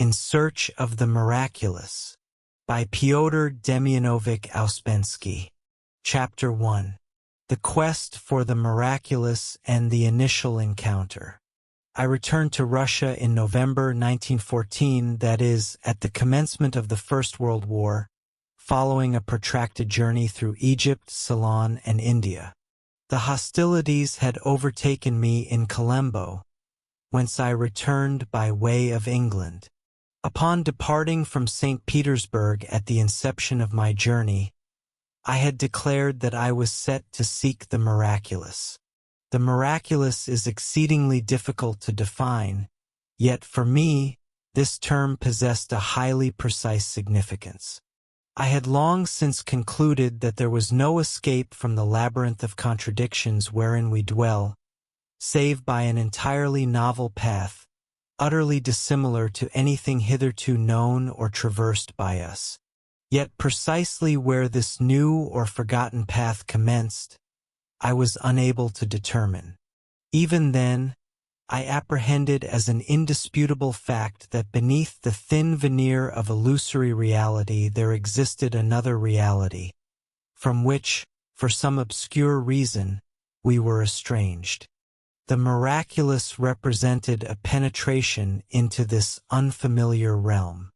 In Search of the Miraculous by Pyotr Demyanovich Ouspensky. Chapter 1. The Quest for the Miraculous and the Initial Encounter. I returned to Russia in November 1914, that is, at the commencement of the First World War, following a protracted journey through Egypt, Ceylon, and India. The hostilities had overtaken me in Colombo, whence I returned by way of England. Upon departing from St. Petersburg at the inception of my journey, I had declared that I was set to seek the miraculous. The miraculous is exceedingly difficult to define, yet for me, this term possessed a highly precise significance. I had long since concluded that there was no escape from the labyrinth of contradictions wherein we dwell, save by an entirely novel path, utterly dissimilar to anything hitherto known or traversed by us. Yet precisely where this new or forgotten path commenced, I was unable to determine. Even then, I apprehended as an indisputable fact that beneath the thin veneer of illusory reality there existed another reality, from which, for some obscure reason, we were estranged. The miraculous represented a penetration into this unfamiliar realm,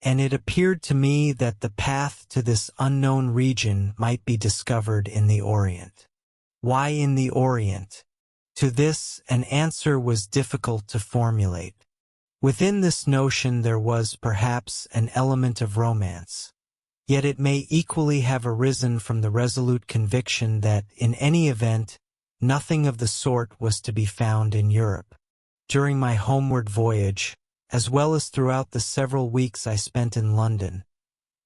and it appeared to me that the path to this unknown region might be discovered in the Orient. Why in the Orient? To this, an answer was difficult to formulate. Within this notion there was, perhaps, an element of romance. Yet it may equally have arisen from the resolute conviction that, in any event, nothing of the sort was to be found in Europe. During my homeward voyage, as well as throughout the several weeks I spent in London,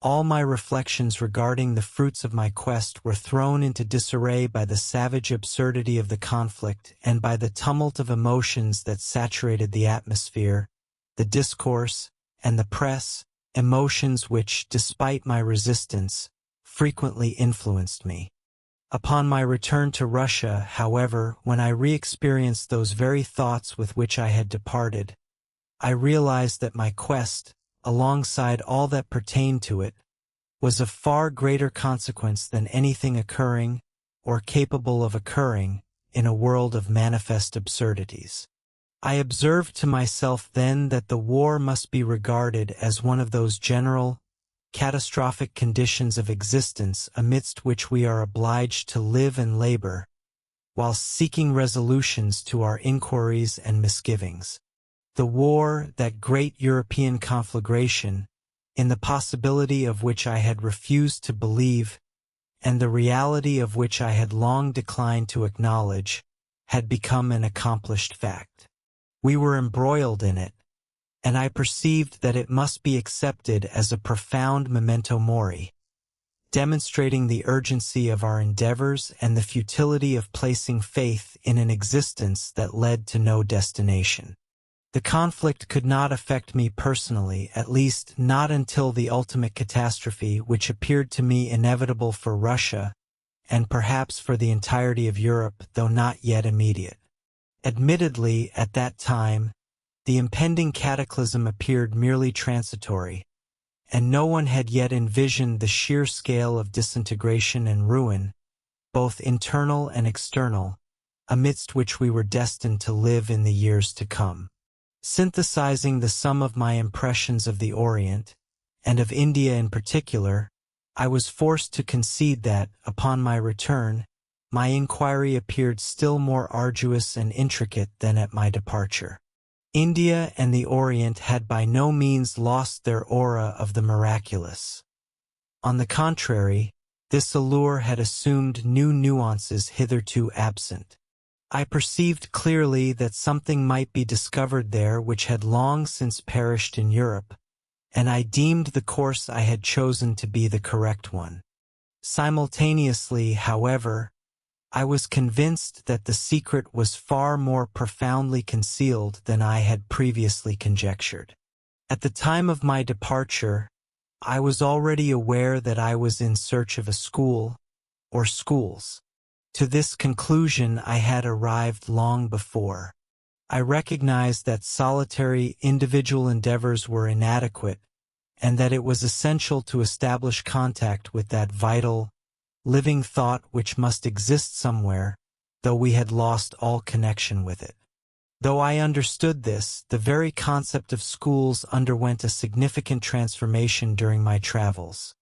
all my reflections regarding the fruits of my quest were thrown into disarray by the savage absurdity of the conflict and by the tumult of emotions that saturated the atmosphere, the discourse, and the press, emotions which, despite my resistance, frequently influenced me. Upon my return to Russia, however, when I re-experienced those very thoughts with which I had departed, I realized that my quest, alongside all that pertained to it, was of far greater consequence than anything occurring, or capable of occurring, in a world of manifest absurdities. I observed to myself then that the war must be regarded as one of those general, catastrophic conditions of existence amidst which we are obliged to live and labor, whilst seeking resolutions to our inquiries and misgivings. The war, that great European conflagration, in the possibility of which I had refused to believe, and the reality of which I had long declined to acknowledge, had become an accomplished fact. We were embroiled in it, and I perceived that it must be accepted as a profound memento mori, demonstrating the urgency of our endeavors and the futility of placing faith in an existence that led to no destination. The conflict could not affect me personally, at least not until the ultimate catastrophe, which appeared to me inevitable for Russia, and perhaps for the entirety of Europe, though not yet immediate. Admittedly, at that time, the impending cataclysm appeared merely transitory, and no one had yet envisioned the sheer scale of disintegration and ruin, both internal and external, amidst which we were destined to live in the years to come. Synthesizing the sum of my impressions of the Orient, and of India in particular, I was forced to concede that, upon my return, my inquiry appeared still more arduous and intricate than at my departure. India and the Orient had by no means lost their aura of the miraculous. On the contrary, this allure had assumed new nuances hitherto absent. I perceived clearly that something might be discovered there which had long since perished in Europe, and I deemed the course I had chosen to be the correct one. Simultaneously, however, I was convinced that the secret was far more profoundly concealed than I had previously conjectured. At the time of my departure, I was already aware that I was in search of a school, or schools. To this conclusion I had arrived long before. I recognized that solitary individual endeavors were inadequate, and that it was essential to establish contact with that vital, living thought which must exist somewhere, though we had lost all connection with it. Though I understood this, the very concept of schools underwent a significant transformation during my travels.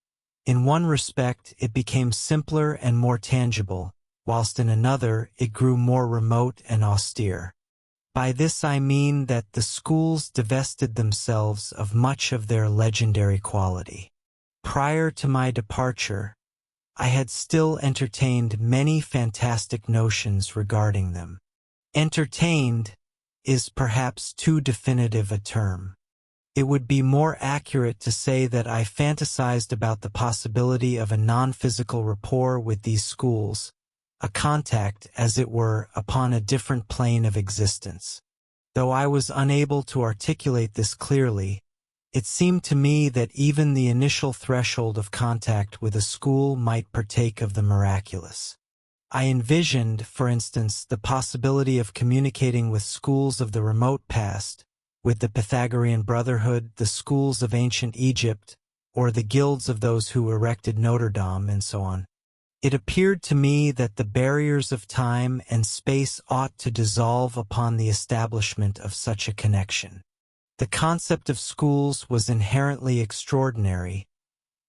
In one respect, it became simpler and more tangible, whilst in another, it grew more remote and austere. By this I mean that the schools divested themselves of much of their legendary quality. Prior to my departure, I had still entertained many fantastic notions regarding them. Entertained is perhaps too definitive a term. It would be more accurate to say that I fantasized about the possibility of a non-physical rapport with these schools, a contact, as it were, upon a different plane of existence. Though I was unable to articulate this clearly, it seemed to me that even the initial threshold of contact with a school might partake of the miraculous. I envisioned, for instance, the possibility of communicating with schools of the remote past, with the Pythagorean Brotherhood, the schools of ancient Egypt, or the guilds of those who erected Notre Dame, and so on. It appeared to me that the barriers of time and space ought to dissolve upon the establishment of such a connection. The concept of schools was inherently extraordinary,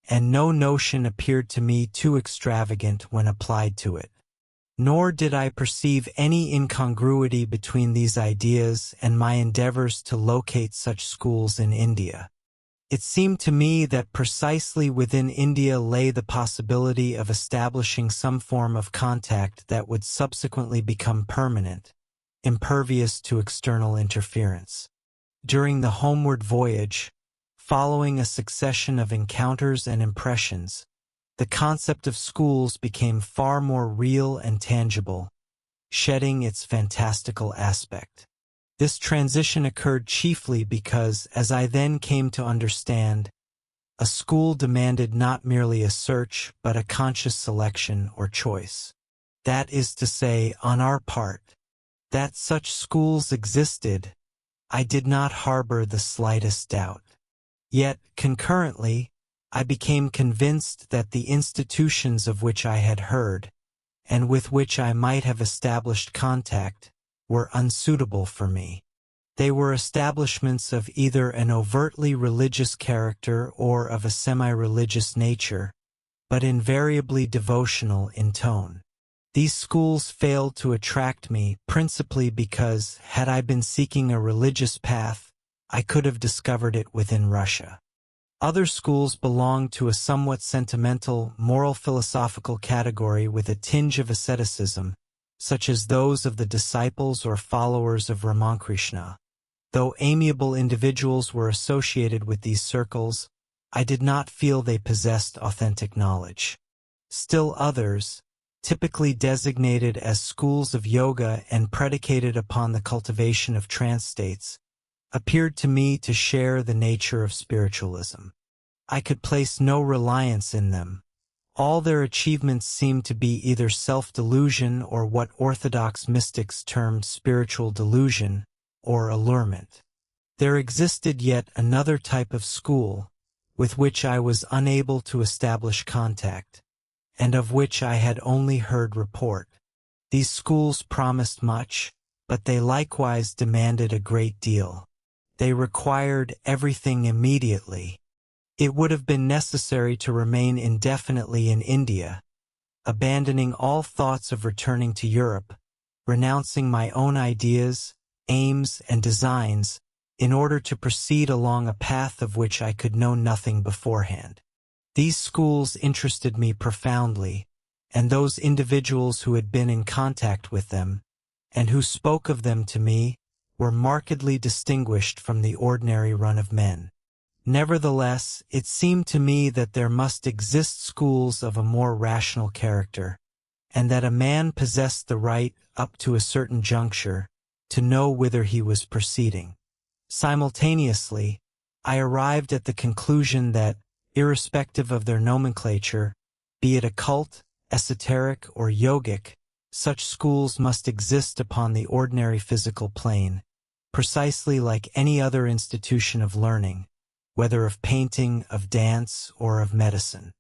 and no notion appeared to me too extravagant when applied to it. Nor did I perceive any incongruity between these ideas and my endeavors to locate such schools in India. It seemed to me that precisely within India lay the possibility of establishing some form of contact that would subsequently become permanent, impervious to external interference. During the homeward voyage, following a succession of encounters and impressions, the concept of schools became far more real and tangible, shedding its fantastical aspect. This transition occurred chiefly because, as I then came to understand, a school demanded not merely a search but a conscious selection or choice. That is to say, on our part, that such schools existed, I did not harbor the slightest doubt. Yet, concurrently, I became convinced that the institutions of which I had heard, and with which I might have established contact, were unsuitable for me. They were establishments of either an overtly religious character or of a semi-religious nature, but invariably devotional in tone. These schools failed to attract me principally because, had I been seeking a religious path, I could have discovered it within Russia. Other schools belonged to a somewhat sentimental, moral-philosophical category with a tinge of asceticism, such as those of the disciples or followers of Ramakrishna. Though amiable individuals were associated with these circles, I did not feel they possessed authentic knowledge. Still others, typically designated as schools of yoga and predicated upon the cultivation of trance states, appeared to me to share the nature of spiritualism. I could place no reliance in them. All their achievements seemed to be either self-delusion or what orthodox mystics termed spiritual delusion, or allurement. There existed yet another type of school, with which I was unable to establish contact, and of which I had only heard report. These schools promised much, but they likewise demanded a great deal. They required everything immediately. It would have been necessary to remain indefinitely in India, abandoning all thoughts of returning to Europe, renouncing my own ideas, aims, and designs, in order to proceed along a path of which I could know nothing beforehand. These schools interested me profoundly, and those individuals who had been in contact with them, and who spoke of them to me, were markedly distinguished from the ordinary run of men. Nevertheless, it seemed to me that there must exist schools of a more rational character, and that a man possessed the right, up to a certain juncture, to know whither he was proceeding. Simultaneously, I arrived at the conclusion that, irrespective of their nomenclature, be it occult, esoteric, or yogic, such schools must exist upon the ordinary physical plane, precisely like any other institution of learning, whether of painting, of dance, or of medicine.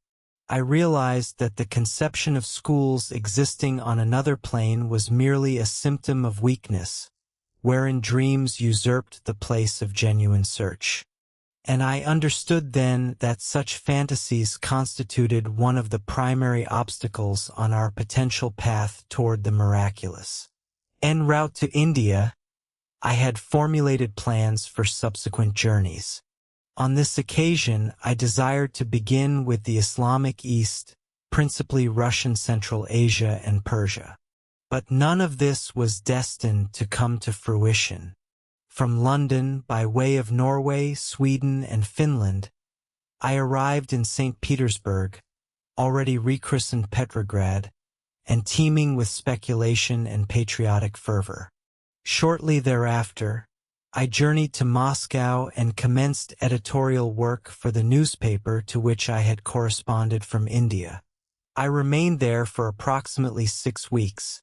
I realized that the conception of schools existing on another plane was merely a symptom of weakness, wherein dreams usurped the place of genuine search. And I understood then that such fantasies constituted one of the primary obstacles on our potential path toward the miraculous. En route to India, I had formulated plans for subsequent journeys. On this occasion, I desired to begin with the Islamic East, principally Russian Central Asia and Persia. But none of this was destined to come to fruition. From London, by way of Norway, Sweden, and Finland, I arrived in St. Petersburg, already rechristened Petrograd, and teeming with speculation and patriotic fervor. Shortly thereafter, I journeyed to Moscow and commenced editorial work for the newspaper to which I had corresponded from India. I remained there for approximately 6 weeks,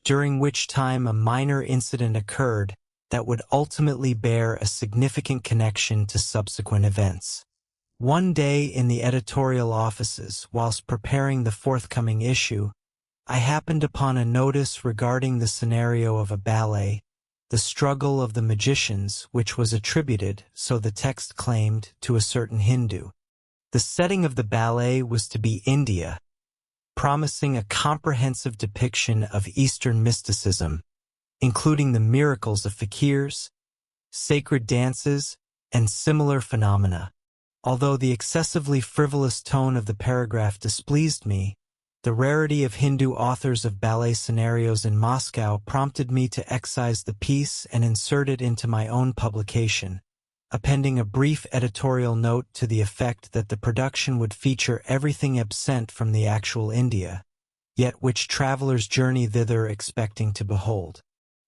during which time a minor incident occurred that would ultimately bear a significant connection to subsequent events. One day in the editorial offices, whilst preparing the forthcoming issue, I happened upon a notice regarding the scenario of a ballet, The Struggle of the Magicians, which was attributed, so the text claimed, to a certain Hindu. The setting of the ballet was to be India, promising a comprehensive depiction of Eastern mysticism, including the miracles of fakirs, sacred dances, and similar phenomena. Although the excessively frivolous tone of the paragraph displeased me, the rarity of Hindu authors of ballet scenarios in Moscow prompted me to excise the piece and insert it into my own publication, appending a brief editorial note to the effect that the production would feature everything absent from the actual India, yet which travelers journey thither expecting to behold.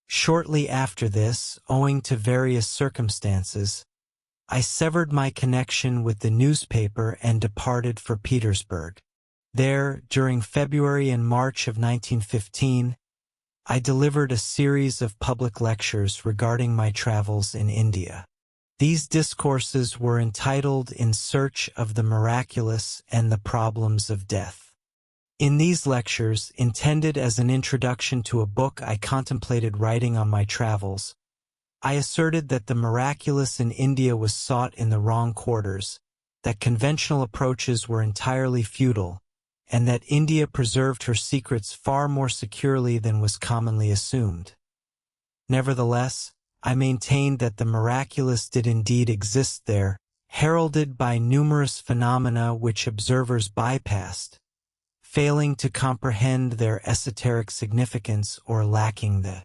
Shortly after this, owing to various circumstances, I severed my connection with the newspaper and departed for Petersburg. There, during February and March of 1915, I delivered a series of public lectures regarding my travels in India. These discourses were entitled In Search of the Miraculous and the Problems of Death. In these lectures, intended as an introduction to a book I contemplated writing on my travels, I asserted that the miraculous in India was sought in the wrong quarters, that conventional approaches were entirely futile, and that India preserved her secrets far more securely than was commonly assumed. Nevertheless, I maintained that the miraculous did indeed exist there, heralded by numerous phenomena which observers bypassed, failing to comprehend their esoteric significance or lacking the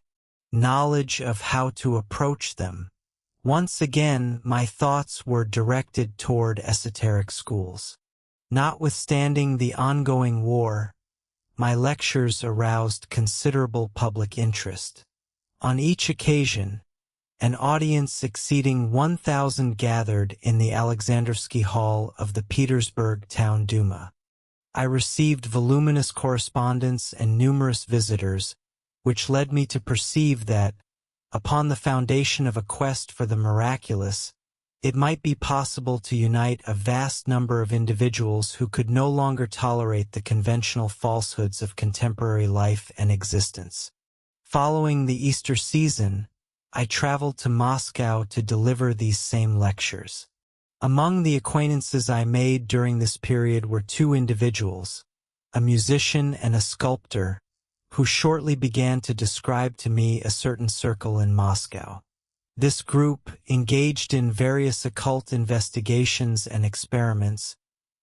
knowledge of how to approach them. Once again, my thoughts were directed toward esoteric schools. Notwithstanding the ongoing war, my lectures aroused considerable public interest. On each occasion, an audience exceeding 1,000 gathered in the Alexandrovsky Hall of the Petersburg Town Duma. I received voluminous correspondence and numerous visitors, which led me to perceive that, upon the foundation of a quest for the miraculous, it might be possible to unite a vast number of individuals who could no longer tolerate the conventional falsehoods of contemporary life and existence. Following the Easter season, I traveled to Moscow to deliver these same lectures. Among the acquaintances I made during this period were 2 individuals, a musician and a sculptor, who shortly began to describe to me a certain circle in Moscow. This group, engaged in various occult investigations and experiments,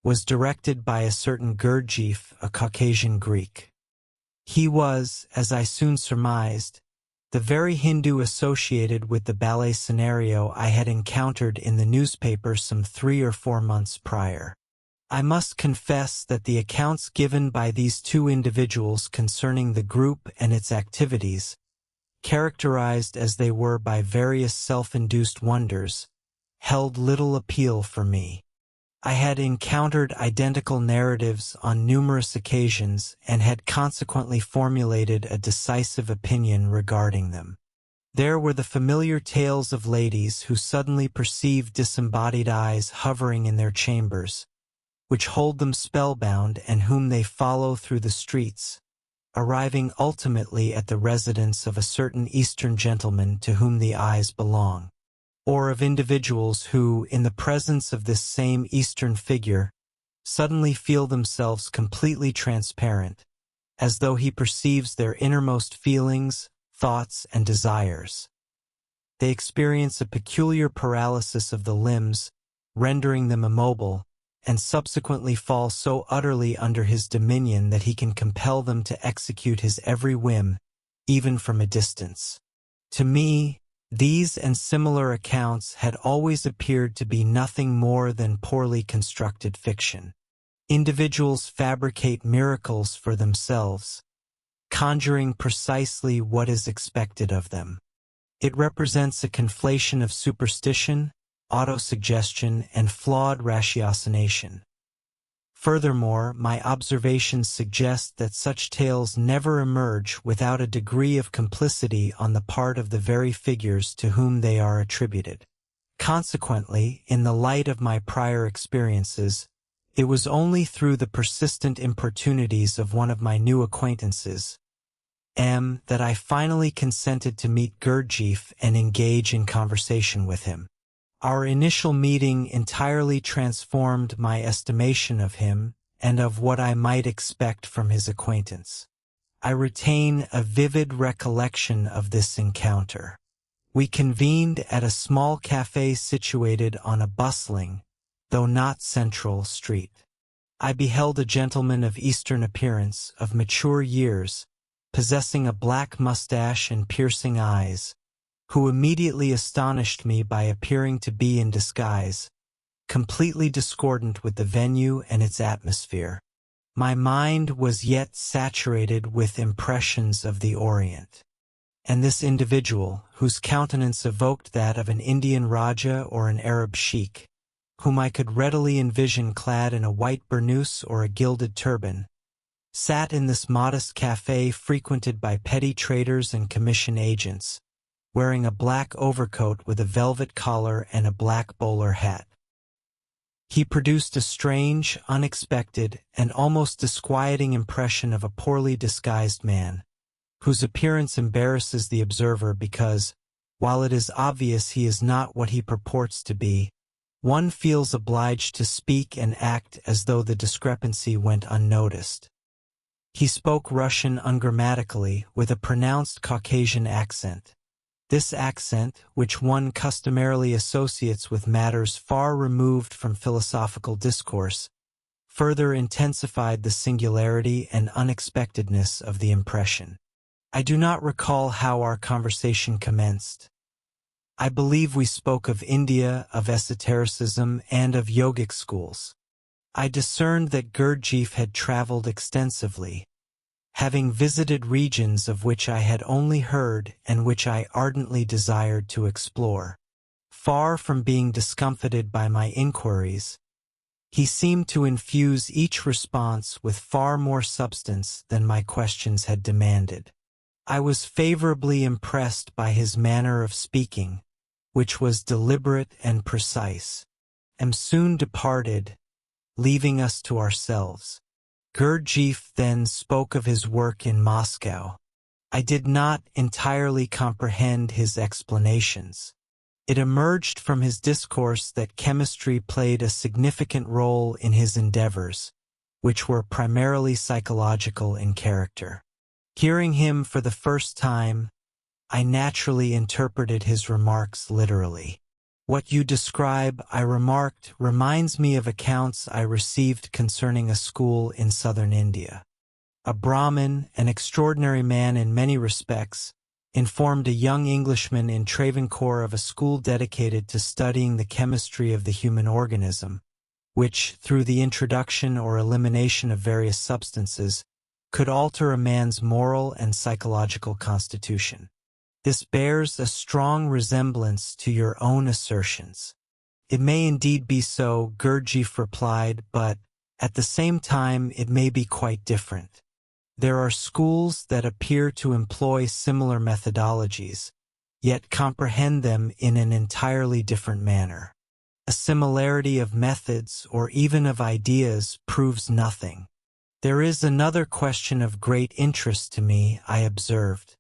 was directed by a certain Gurdjieff, a Caucasian Greek. He was, as I soon surmised, the very Hindu associated with the ballet scenario I had encountered in the newspaper some 3 or 4 months prior. I must confess that the accounts given by these 2 individuals concerning the group and its activities, characterized as they were by various self-induced wonders, held little appeal for me. I had encountered identical narratives on numerous occasions and had consequently formulated a decisive opinion regarding them. There were the familiar tales of ladies who suddenly perceive disembodied eyes hovering in their chambers, which hold them spellbound and whom they follow through the streets, arriving ultimately at the residence of a certain Eastern gentleman to whom the eyes belong, or of individuals who, in the presence of this same Eastern figure, suddenly feel themselves completely transparent, as though he perceives their innermost feelings, thoughts, and desires. They experience a peculiar paralysis of the limbs, rendering them immobile, and subsequently fall so utterly under his dominion that he can compel them to execute his every whim, even from a distance. To me, these and similar accounts had always appeared to be nothing more than poorly constructed fiction. Individuals fabricate miracles for themselves, conjuring precisely what is expected of them. It represents a conflation of superstition, autosuggestion, and flawed ratiocination. Furthermore, my observations suggest that such tales never emerge without a degree of complicity on the part of the very figures to whom they are attributed. Consequently, in the light of my prior experiences, it was only through the persistent importunities of one of my new acquaintances, M., that I finally consented to meet Gurdjieff and engage in conversation with him. Our initial meeting entirely transformed my estimation of him and of what I might expect from his acquaintance. I retain a vivid recollection of this encounter. We convened at a small cafe situated on a bustling, though not central, street. I beheld a gentleman of Eastern appearance, of mature years, possessing a black mustache and piercing eyes, who immediately astonished me by appearing to be in disguise, completely discordant with the venue and its atmosphere. My mind was yet saturated with impressions of the Orient, and this individual, whose countenance evoked that of an Indian Raja or an Arab sheikh, whom I could readily envision clad in a white burnous or a gilded turban, sat in this modest cafe frequented by petty traders and commission agents, wearing a black overcoat with a velvet collar and a black bowler hat. He produced a strange, unexpected, and almost disquieting impression of a poorly disguised man, whose appearance embarrasses the observer because, while it is obvious he is not what he purports to be, one feels obliged to speak and act as though the discrepancy went unnoticed. He spoke Russian ungrammatically with a pronounced Caucasian accent. This accent, which one customarily associates with matters far removed from philosophical discourse, further intensified the singularity and unexpectedness of the impression. I do not recall how our conversation commenced. I believe we spoke of India, of esotericism, and of yogic schools. I discerned that Gurdjieff had traveled extensively, having visited regions of which I had only heard and which I ardently desired to explore. Far from being discomfited by my inquiries, he seemed to infuse each response with far more substance than my questions had demanded. I was favorably impressed by his manner of speaking, which was deliberate and precise, and soon departed, leaving us to ourselves. Gurdjieff then spoke of his work in Moscow. I did not entirely comprehend his explanations. It emerged from his discourse that chemistry played a significant role in his endeavors, which were primarily psychological in character. Hearing him for the first time, I naturally interpreted his remarks literally. What you describe, I remarked, reminds me of accounts I received concerning a school in southern India. A Brahmin, an extraordinary man in many respects, informed a young Englishman in Travancore of a school dedicated to studying the chemistry of the human organism, which, through the introduction or elimination of various substances, could alter a man's moral and psychological constitution. This bears a strong resemblance to your own assertions. It may indeed be so, Gurdjieff replied, but, at the same time, it may be quite different. There are schools that appear to employ similar methodologies, yet comprehend them in an entirely different manner. A similarity of methods or even of ideas proves nothing. There is another question of great interest to me, I observed.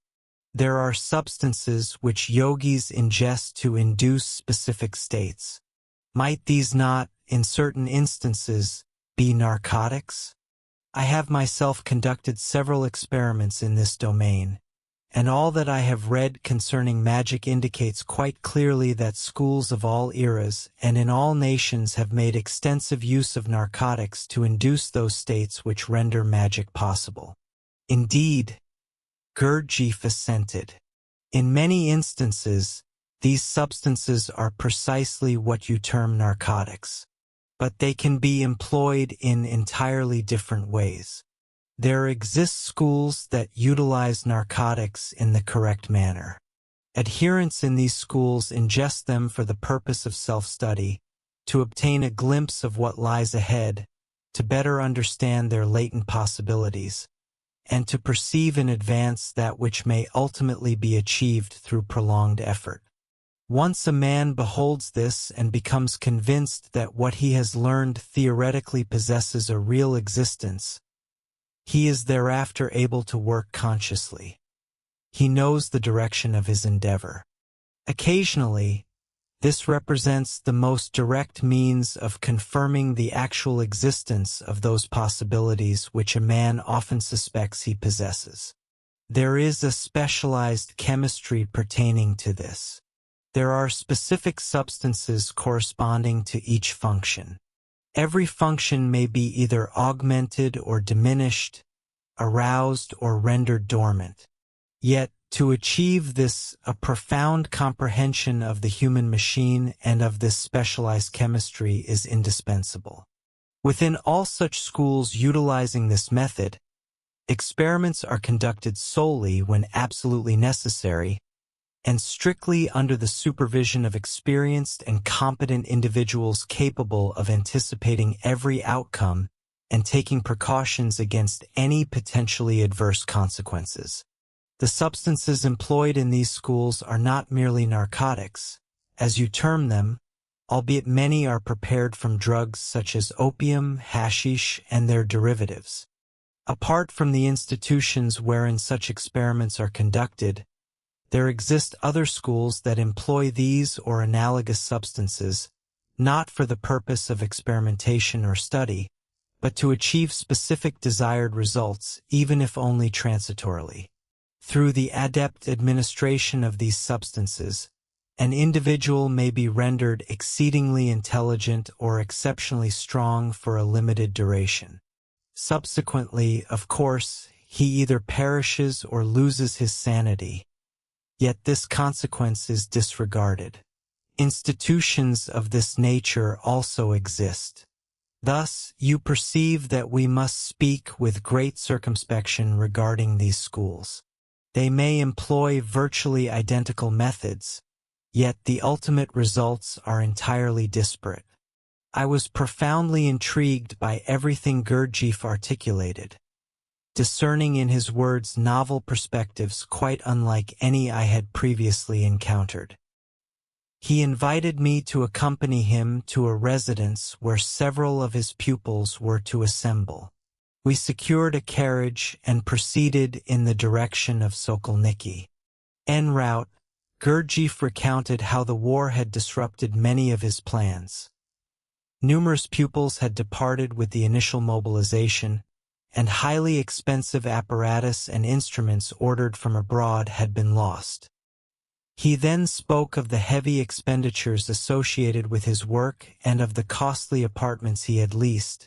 There are substances which yogis ingest to induce specific states. Might these not, in certain instances, be narcotics? I have myself conducted several experiments in this domain, and all that I have read concerning magic indicates quite clearly that schools of all eras and in all nations have made extensive use of narcotics to induce those states which render magic possible. Indeed, Gurdjieff assented. In many instances, these substances are precisely what you term narcotics, but they can be employed in entirely different ways. There exist schools that utilize narcotics in the correct manner. Adherents in these schools ingest them for the purpose of self-study, to obtain a glimpse of what lies ahead, to better understand their latent possibilities, and to perceive in advance that which may ultimately be achieved through prolonged effort. Once a man beholds this and becomes convinced that what he has learned theoretically possesses a real existence, he is thereafter able to work consciously. He knows the direction of his endeavor. Occasionally, this represents the most direct means of confirming the actual existence of those possibilities which a man often suspects he possesses. There is a specialized chemistry pertaining to this. There are specific substances corresponding to each function. Every function may be either augmented or diminished, aroused or rendered dormant. Yet, to achieve this, a profound comprehension of the human machine and of this specialized chemistry is indispensable. Within all such schools utilizing this method, experiments are conducted solely when absolutely necessary, and strictly under the supervision of experienced and competent individuals capable of anticipating every outcome and taking precautions against any potentially adverse consequences. The substances employed in these schools are not merely narcotics, as you term them, albeit many are prepared from drugs such as opium, hashish, and their derivatives. Apart from the institutions wherein such experiments are conducted, there exist other schools that employ these or analogous substances, not for the purpose of experimentation or study, but to achieve specific desired results, even if only transitorily. Through the adept administration of these substances, an individual may be rendered exceedingly intelligent or exceptionally strong for a limited duration. Subsequently, of course, he either perishes or loses his sanity. Yet this consequence is disregarded. Institutions of this nature also exist. Thus, you perceive that we must speak with great circumspection regarding these schools. They may employ virtually identical methods, yet the ultimate results are entirely disparate. I was profoundly intrigued by everything Gurdjieff articulated, discerning in his words novel perspectives quite unlike any I had previously encountered. He invited me to accompany him to a residence where several of his pupils were to assemble. We secured a carriage and proceeded in the direction of Sokolniki. En route, Gurdjieff recounted how the war had disrupted many of his plans. Numerous pupils had departed with the initial mobilization, and highly expensive apparatus and instruments ordered from abroad had been lost. He then spoke of the heavy expenditures associated with his work and of the costly apartments he had leased,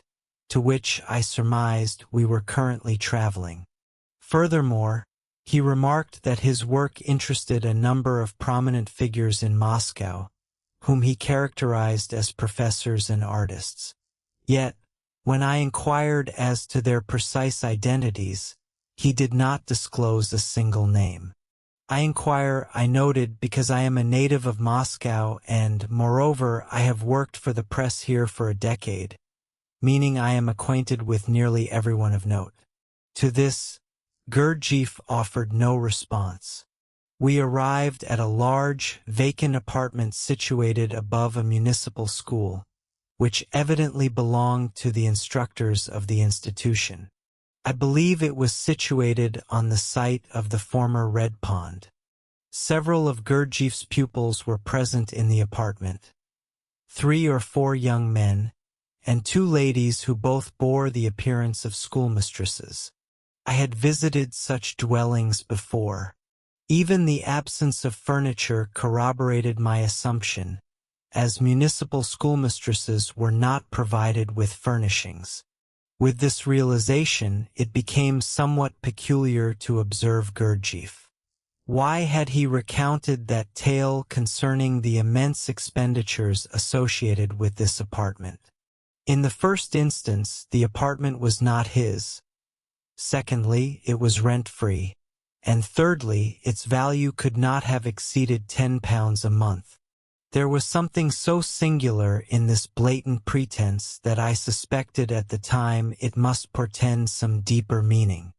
to which, I surmised, we were currently traveling. Furthermore, he remarked that his work interested a number of prominent figures in Moscow, whom he characterized as professors and artists. Yet, when I inquired as to their precise identities, he did not disclose a single name. I noted, because I am a native of Moscow and, moreover, I have worked for the press here for a decade, meaning I am acquainted with nearly everyone of note. To this, Gurdjieff offered no response. We arrived at a large, vacant apartment situated above a municipal school, which evidently belonged to the instructors of the institution. I believe it was situated on the site of the former Red Pond. Several of Gurdjieff's pupils were present in the apartment. 3 or 4 young men, and 2 ladies who both bore the appearance of schoolmistresses. I had visited such dwellings before. Even the absence of furniture corroborated my assumption, as municipal schoolmistresses were not provided with furnishings. With this realization, it became somewhat peculiar to observe Gurdjieff. Why had he recounted that tale concerning the immense expenditures associated with this apartment? In the first instance, the apartment was not his. Secondly, it was rent-free. And thirdly, its value could not have exceeded £10 a month. There was something so singular in this blatant pretense that I suspected at the time it must portend some deeper meaning.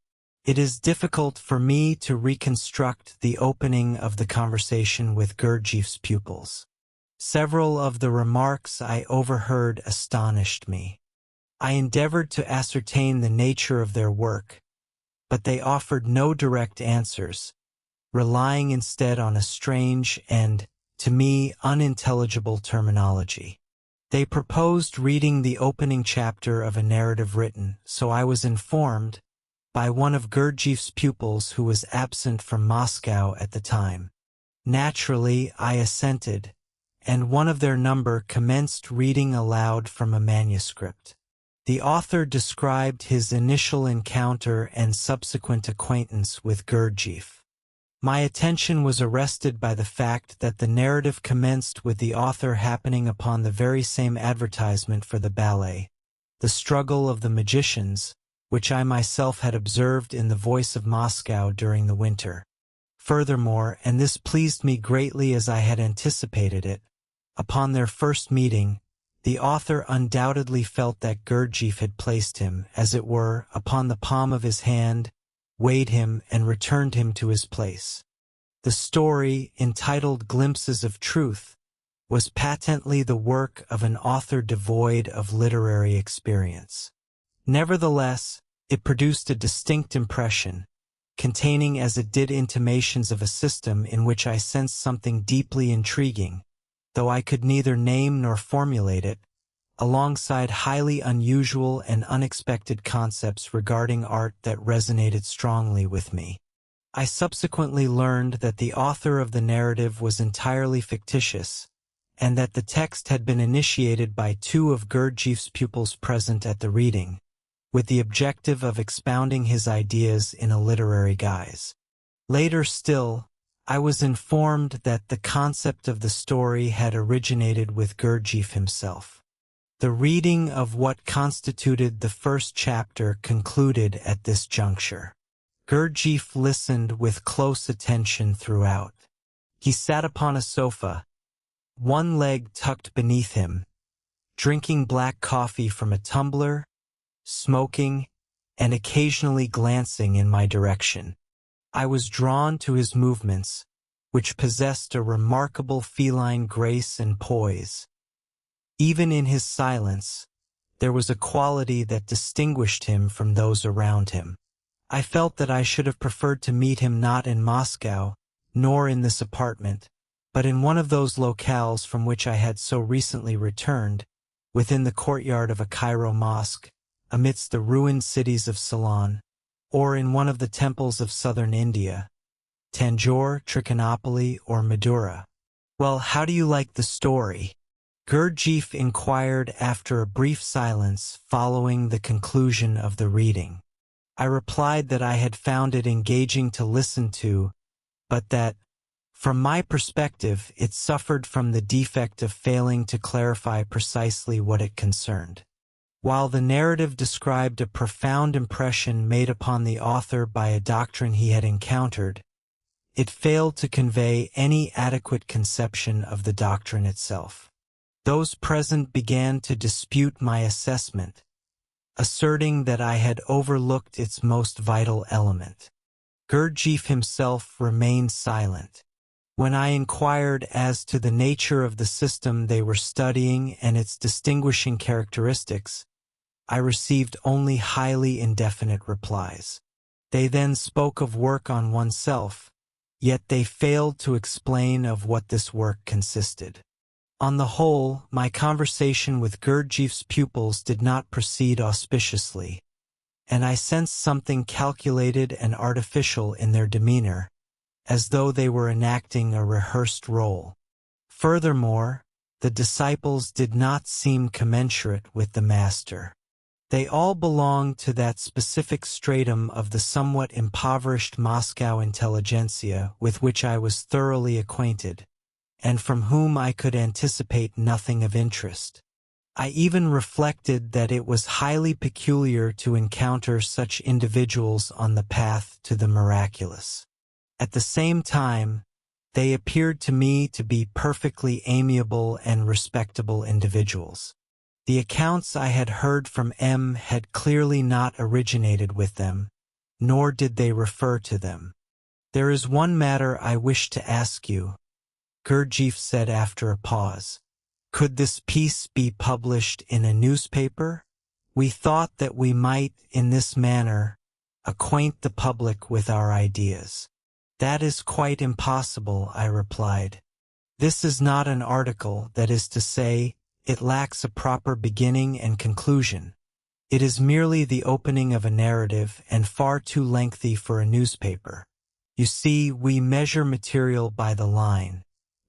It is difficult for me to reconstruct the opening of the conversation with Gurdjieff's pupils. Several of the remarks I overheard astonished me. I endeavored to ascertain the nature of their work, but they offered no direct answers, relying instead on a strange and, to me, unintelligible terminology. They proposed reading the opening chapter of a narrative written, so I was informed, by one of Gurdjieff's pupils who was absent from Moscow at the time. Naturally, I assented, and one of their number commenced reading aloud from a manuscript. The author described his initial encounter and subsequent acquaintance with Gurdjieff. My attention was arrested by the fact that the narrative commenced with the author happening upon the very same advertisement for the ballet, The Struggle of the Magicians, which I myself had observed in the Voice of Moscow during the winter. Furthermore, and this pleased me greatly as I had anticipated it, upon their first meeting, the author undoubtedly felt that Gurdjieff had placed him, as it were, upon the palm of his hand, weighed him, and returned him to his place. The story, entitled Glimpses of Truth, was patently the work of an author devoid of literary experience. Nevertheless, it produced a distinct impression, containing as it did intimations of a system in which I sensed something deeply intriguing, though I could neither name nor formulate it, alongside highly unusual and unexpected concepts regarding art that resonated strongly with me. I subsequently learned that the author of the narrative was entirely fictitious, and that the text had been initiated by 2 of Gurdjieff's pupils present at the reading, with the objective of expounding his ideas in a literary guise. Later still, I was informed that the concept of the story had originated with Gurdjieff himself. The reading of what constituted the first chapter concluded at this juncture. Gurdjieff listened with close attention throughout. He sat upon a sofa, one leg tucked beneath him, drinking black coffee from a tumbler, smoking, and occasionally glancing in my direction. I was drawn to his movements, which possessed a remarkable feline grace and poise. Even in his silence, there was a quality that distinguished him from those around him. I felt that I should have preferred to meet him not in Moscow, nor in this apartment, but in one of those locales from which I had so recently returned, within the courtyard of a Cairo mosque, amidst the ruined cities of Ceylon, or in one of the temples of southern India, Tanjore, Trichinopoly, or Madura. Well, how do you like the story? Gurdjieff inquired after a brief silence following the conclusion of the reading. I replied that I had found it engaging to listen to, but that, from my perspective, it suffered from the defect of failing to clarify precisely what it concerned. While the narrative described a profound impression made upon the author by a doctrine he had encountered, it failed to convey any adequate conception of the doctrine itself. Those present began to dispute my assessment, asserting that I had overlooked its most vital element. Gurdjieff himself remained silent. When I inquired as to the nature of the system they were studying and its distinguishing characteristics, I received only highly indefinite replies. They then spoke of work on oneself, yet they failed to explain of what this work consisted. On the whole, my conversation with Gurdjieff's pupils did not proceed auspiciously, and I sensed something calculated and artificial in their demeanor, as though they were enacting a rehearsed role. Furthermore, the disciples did not seem commensurate with the master. They all belonged to that specific stratum of the somewhat impoverished Moscow intelligentsia with which I was thoroughly acquainted, and from whom I could anticipate nothing of interest. I even reflected that it was highly peculiar to encounter such individuals on the path to the miraculous. At the same time, they appeared to me to be perfectly amiable and respectable individuals. The accounts I had heard from M had clearly not originated with them, nor did they refer to them. "There is one matter I wish to ask you," Gurdjieff said after a pause. "Could this piece be published in a newspaper? We thought that we might, in this manner, acquaint the public with our ideas." "That is quite impossible," I replied. "This is not an article, that is to say, it lacks a proper beginning and conclusion. It is merely the opening of a narrative and far too lengthy for a newspaper. You see, we measure material by the line.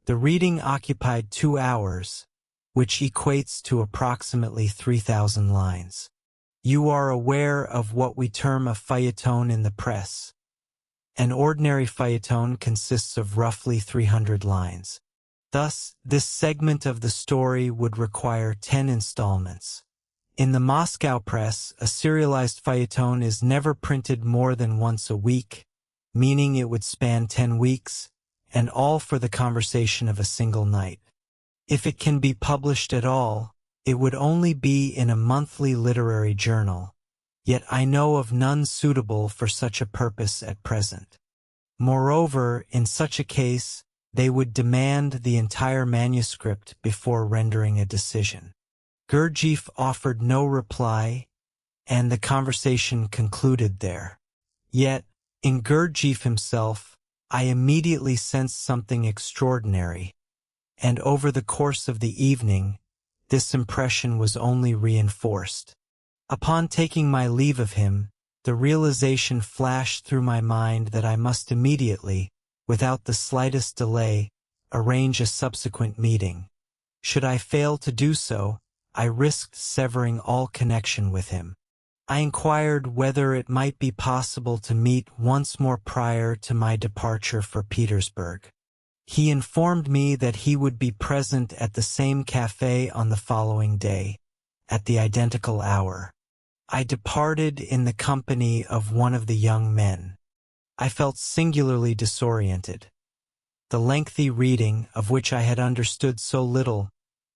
The reading occupied 2 hours, which equates to approximately 3,000 lines. You are aware of what we term a feuilleton in the press. An ordinary feuilleton consists of roughly 300 lines. Thus, this segment of the story would require 10 installments. In the Moscow press, a serialized feuilleton is never printed more than once a week, meaning it would span 10 weeks, and all for the conversation of a single night. If it can be published at all, it would only be in a monthly literary journal, yet I know of none suitable for such a purpose at present. Moreover, in such a case, they would demand the entire manuscript before rendering a decision. Gurdjieff offered no reply, and the conversation concluded there. Yet, in Gurdjieff himself, I immediately sensed something extraordinary, and over the course of the evening, this impression was only reinforced. Upon taking my leave of him, the realization flashed through my mind that I must immediately, without the slightest delay, arrange a subsequent meeting. Should I fail to do so, I risked severing all connection with him. I inquired whether it might be possible to meet once more prior to my departure for Petersburg. He informed me that he would be present at the same café on the following day, at the identical hour. I departed in the company of one of the young men. I felt singularly disoriented. The lengthy reading, of which I had understood so little,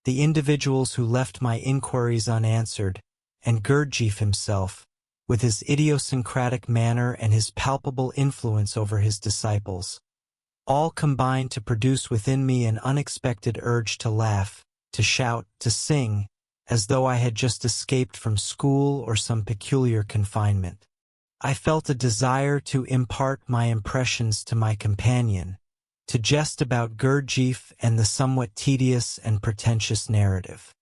the individuals who left my inquiries unanswered, and Gurdjieff himself, with his idiosyncratic manner and his palpable influence over his disciples, all combined to produce within me an unexpected urge to laugh, to shout, to sing, as though I had just escaped from school or some peculiar confinement. I felt a desire to impart my impressions to my companion, to jest about Gurdjieff and the somewhat tedious and pretentious narrative.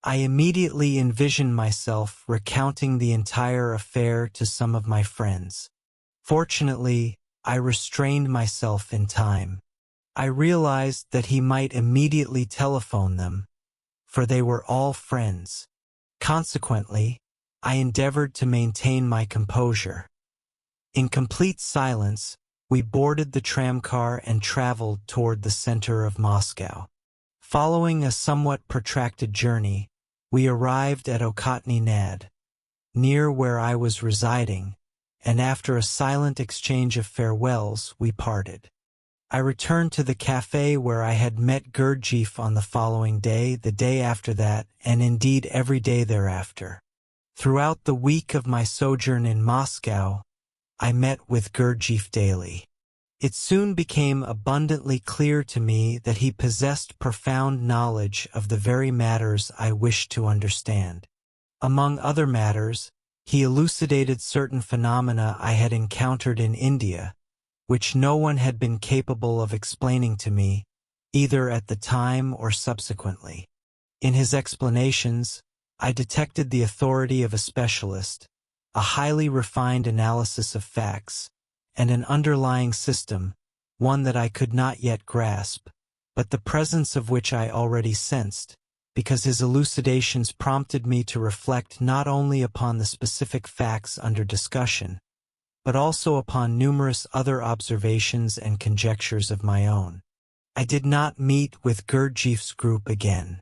I immediately envisioned myself recounting the entire affair to some of my friends. Fortunately, I restrained myself in time. I realized that he might immediately telephone them, for they were all friends. Consequently, I endeavored to maintain my composure. In complete silence, we boarded the tramcar and traveled toward the center of Moscow. Following a somewhat protracted journey, we arrived at Okotny Nad, near where I was residing, and after a silent exchange of farewells, we parted. I returned to the café where I had met Gurdjieff on the following day, the day after that, and indeed every day thereafter. Throughout the week of my sojourn in Moscow, I met with Gurdjieff daily. It soon became abundantly clear to me that he possessed profound knowledge of the very matters I wished to understand. Among other matters, he elucidated certain phenomena I had encountered in India, which no one had been capable of explaining to me, either at the time or subsequently. In his explanations, I detected the authority of a specialist, a highly refined analysis of facts, and an underlying system, one that I could not yet grasp, but the presence of which I already sensed, because his elucidations prompted me to reflect not only upon the specific facts under discussion, but also upon numerous other observations and conjectures of my own. I did not meet with Gurdjieff's group again.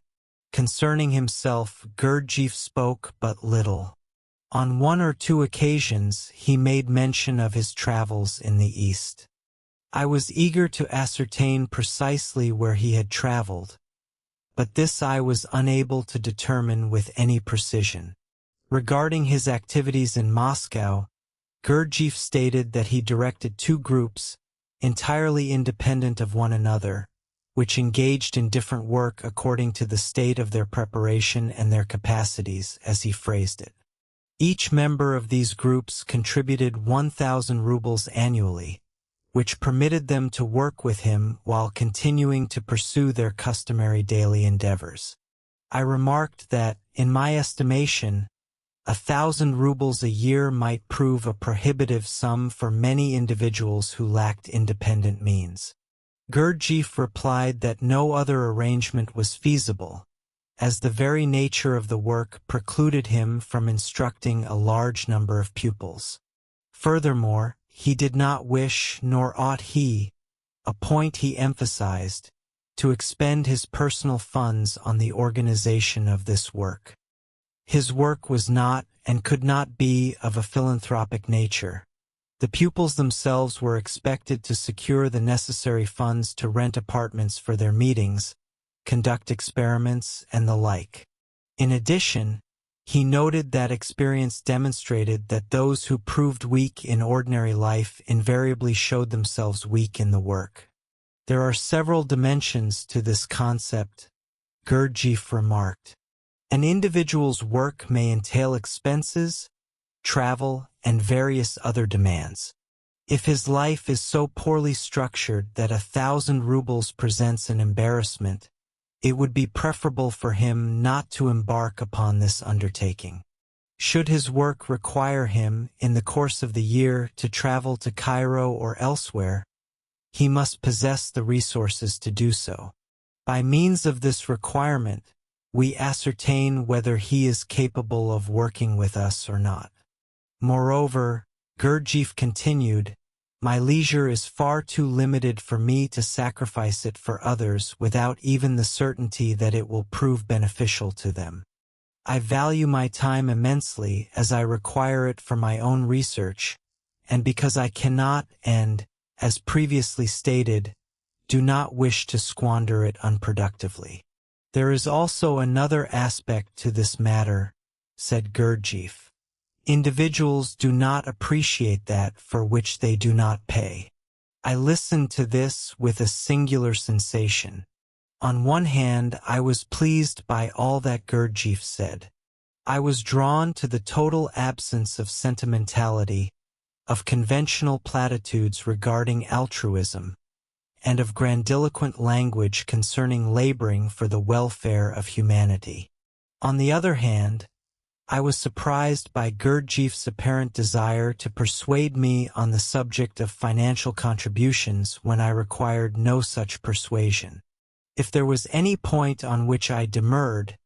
Concerning himself, Gurdjieff spoke but little. On one or two occasions he made mention of his travels in the East. I was eager to ascertain precisely where he had traveled, but this I was unable to determine with any precision. Regarding his activities in Moscow, Gurdjieff stated that he directed two groups, entirely independent of one another, which engaged in different work according to the state of their preparation and their capacities, as he phrased it. Each member of these groups contributed 1,000 rubles annually, which permitted them to work with him while continuing to pursue their customary daily endeavors. I remarked that, in my estimation, 1,000 rubles a year might prove a prohibitive sum for many individuals who lacked independent means. Gurdjieff replied that no other arrangement was feasible, as the very nature of the work precluded him from instructing a large number of pupils. Furthermore, he did not wish, nor ought he, a point he emphasized, to expend his personal funds on the organization of this work. His work was not, and could not be, of a philanthropic nature. The pupils themselves were expected to secure the necessary funds to rent apartments for their meetings, conduct experiments, and the like. In addition, he noted that experience demonstrated that those who proved weak in ordinary life invariably showed themselves weak in the work. There are several dimensions to this concept, Gurdjieff remarked. An individual's work may entail expenses, travel, and various other demands. If his life is so poorly structured that 1,000 rubles presents an embarrassment, it would be preferable for him not to embark upon this undertaking. Should his work require him, in the course of the year, to travel to Cairo or elsewhere, he must possess the resources to do so. By means of this requirement, we ascertain whether he is capable of working with us or not. Moreover, Gurdjieff continued, my leisure is far too limited for me to sacrifice it for others without even the certainty that it will prove beneficial to them. I value my time immensely as I require it for my own research, and because I cannot and, as previously stated, do not wish to squander it unproductively. There is also another aspect to this matter, said Gurdjieff. Individuals do not appreciate that for which they do not pay. I listened to this with a singular sensation. On one hand, I was pleased by all that Gurdjieff said. I was drawn to the total absence of sentimentality, of conventional platitudes regarding altruism, and of grandiloquent language concerning laboring for the welfare of humanity. On the other hand, I was surprised by Gurdjieff's apparent desire to persuade me on the subject of financial contributions when I required no such persuasion. If there was any point on which I demurred,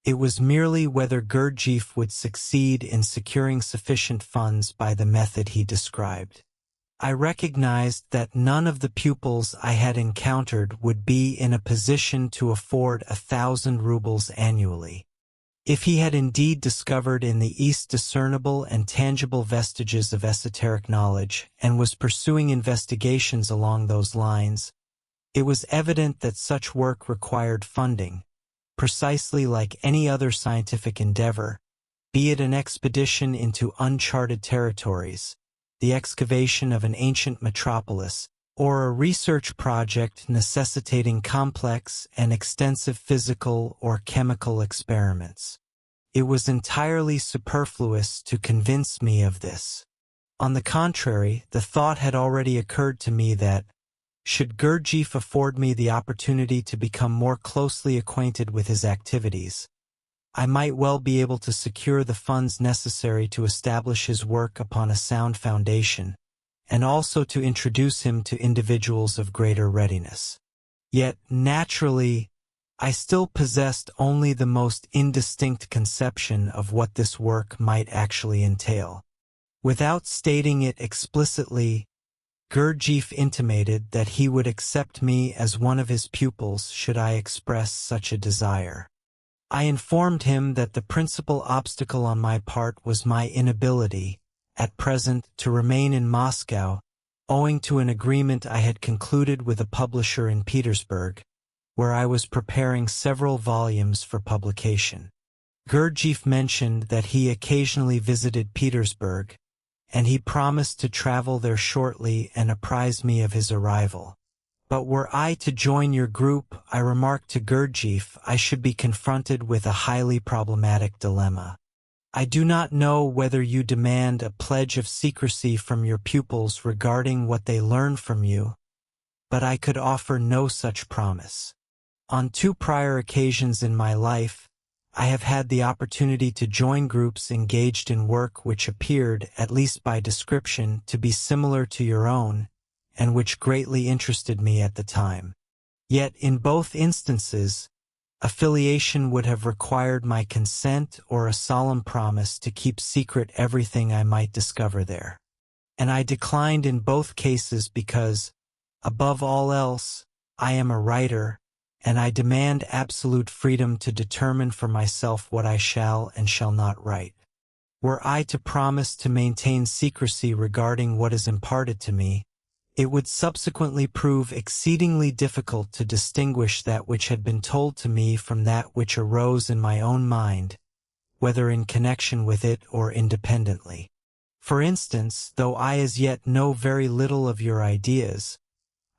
it was merely whether Gurdjieff would succeed in securing sufficient funds by the method he described. I recognized that none of the pupils I had encountered would be in a position to afford 1,000 rubles annually. If he had indeed discovered in the East discernible and tangible vestiges of esoteric knowledge and was pursuing investigations along those lines, it was evident that such work required funding, precisely like any other scientific endeavor, be it an expedition into uncharted territories, the excavation of an ancient metropolis, or a research project necessitating complex and extensive physical or chemical experiments. It was entirely superfluous to convince me of this. On the contrary, the thought had already occurred to me that, should Gurdjieff afford me the opportunity to become more closely acquainted with his activities, I might well be able to secure the funds necessary to establish his work upon a sound foundation, and also to introduce him to individuals of greater readiness. Yet, naturally, I still possessed only the most indistinct conception of what this work might actually entail. Without stating it explicitly, Gurdjieff intimated that he would accept me as one of his pupils should I express such a desire. I informed him that the principal obstacle on my part was my inability, at present, to remain in Moscow, owing to an agreement I had concluded with a publisher in Petersburg, where I was preparing several volumes for publication. Gurdjieff mentioned that he occasionally visited Petersburg, and he promised to travel there shortly and apprise me of his arrival. But were I to join your group, I remarked to Gurdjieff, I should be confronted with a highly problematic dilemma. I do not know whether you demand a pledge of secrecy from your pupils regarding what they learn from you, but I could offer no such promise. On 2 prior occasions in my life, I have had the opportunity to join groups engaged in work which appeared, at least by description, to be similar to your own, and which greatly interested me at the time. Yet in both instances, affiliation would have required my consent or a solemn promise to keep secret everything I might discover there. And I declined in both cases because, above all else, I am a writer, and I demand absolute freedom to determine for myself what I shall and shall not write. Were I to promise to maintain secrecy regarding what is imparted to me, it would subsequently prove exceedingly difficult to distinguish that which had been told to me from that which arose in my own mind, whether in connection with it or independently. For instance, though I as yet know very little of your ideas,